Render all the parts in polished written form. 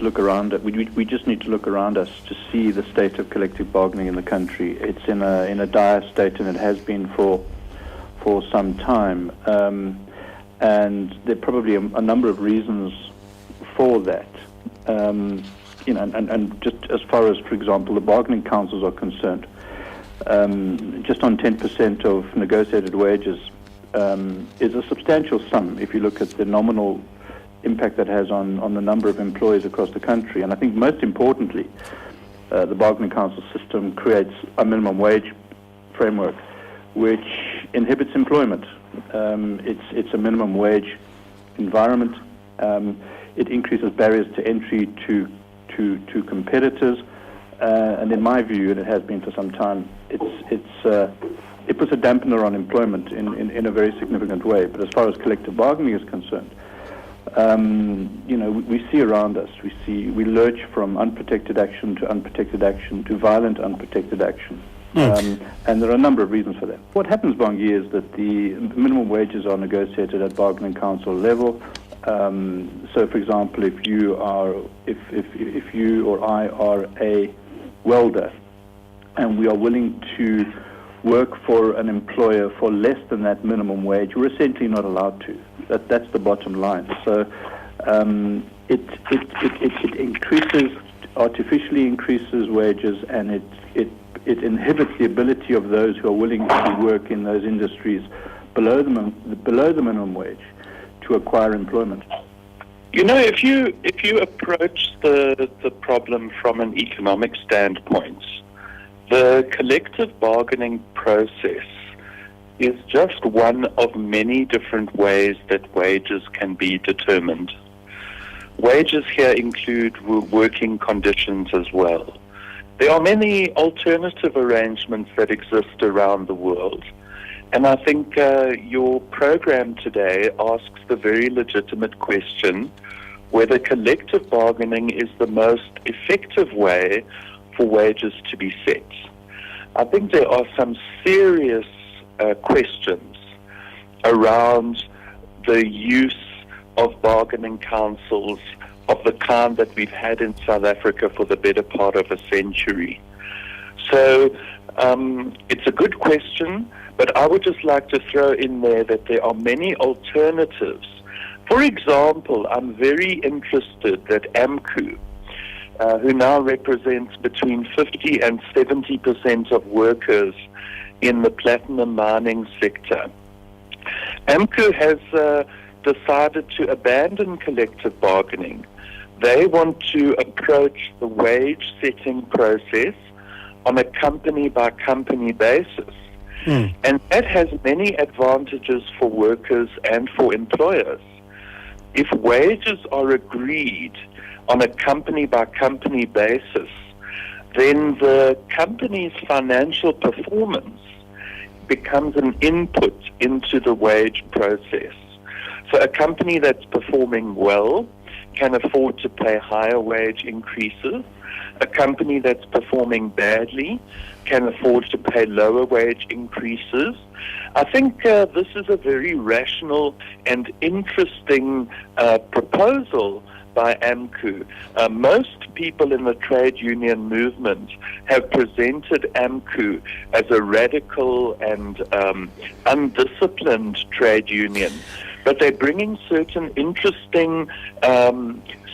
to look around at. We just need to look around us to see the state of collective bargaining in the country. It's in a dire state, and it has been for some time. And there are probably a number of reasons for that. And just as far as, for example, the bargaining councils are concerned, just on 10% of negotiated wages is a substantial sum if you look at the nominal impact that has on the number of employees across the country. And I think most importantly, the bargaining council system creates a minimum wage framework which inhibits employment. It's a minimum wage environment. It increases barriers to entry to competitors, and in my view, and it has been for some time, it puts a dampener on employment in a very significant way. But as far as collective bargaining is concerned, we see around us, we lurch from unprotected action to violent unprotected action. And there are a number of reasons for that. What happens, Bongi, is that the minimum wages are negotiated at bargaining council level. So, for example, if you or I are a welder, and we are willing to work for an employer for less than that minimum wage, we're essentially not allowed to. That's the bottom line. So, it artificially increases wages, and it inhibits the ability of those who are willing to work in those industries below the minimum wage to acquire employment. If you approach the problem from an economic standpoint, the collective bargaining process is just one of many different ways that wages can be determined. Wages here include working conditions as well. There are many alternative arrangements that exist around the world. And I think your program today asks the very legitimate question whether collective bargaining is the most effective way for wages to be set. I think there are some serious questions around the use of bargaining councils of the kind that we've had in South Africa for the better part of a century. So it's a good question, but I would just like to throw in there that there are many alternatives. For example, I'm very interested that AMCU, who now represents between 50 and 70% of workers in the platinum mining sector, AMCU has decided to abandon collective bargaining. They want to approach the wage-setting process on a company-by-company basis. And that has many advantages for workers and for employers. If wages are agreed on a company-by-company basis, then the company's financial performance becomes an input into the wage process. So a company that's performing well can afford to pay higher wage increases. A company that's performing badly can afford to pay lower wage increases. I think this is a very rational and interesting proposal by AMCU. Most people in the trade union movement have presented AMCU as a radical and undisciplined trade union, but they're bringing certain interesting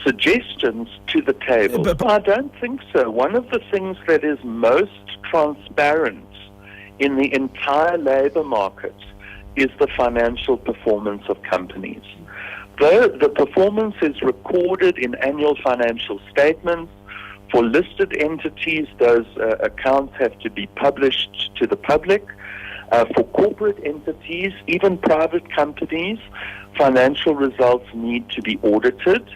suggestions to the table. But I don't think so. One of the things that is most transparent in the entire labor market is the financial performance of companies. Though the performance is recorded in annual financial statements, for listed entities, those accounts have to be published to the public. For corporate entities, even private companies, financial results need to be audited.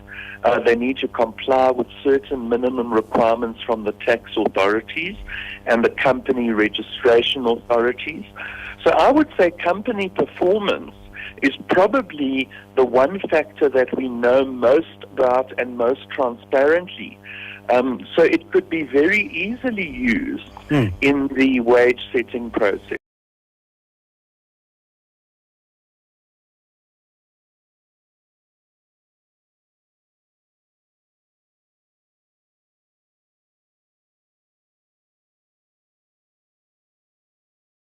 They need to comply with certain minimum requirements from the tax authorities and the company registration authorities. So I would say company performance is probably the one factor that we know most about and most transparently. So it could be very easily used in the wage setting process.